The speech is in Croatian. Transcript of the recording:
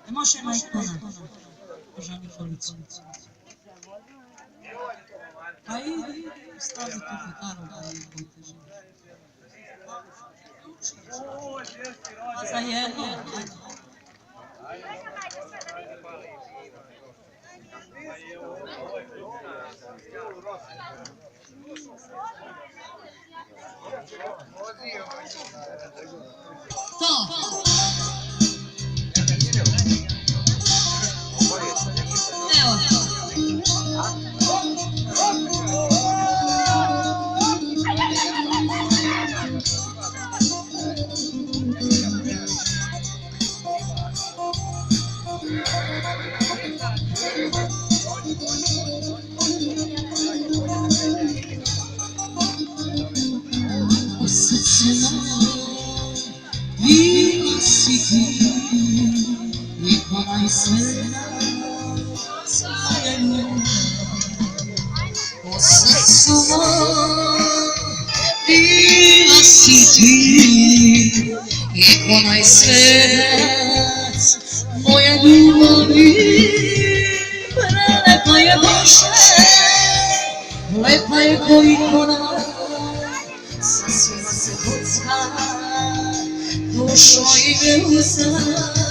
Može majkona, državni policu. Pa i stazi tu gitaru da je budete živi. Pa za jedno, ajde. To! Evo. U srcu bila si ti, nikoma i sve svoje ljubav. U srcu bila si ti, nikoma i sve moja ljubavi. Prelepa je Bože, lepa je ko ikona, sa svima se kocka, dušo ide u zrak.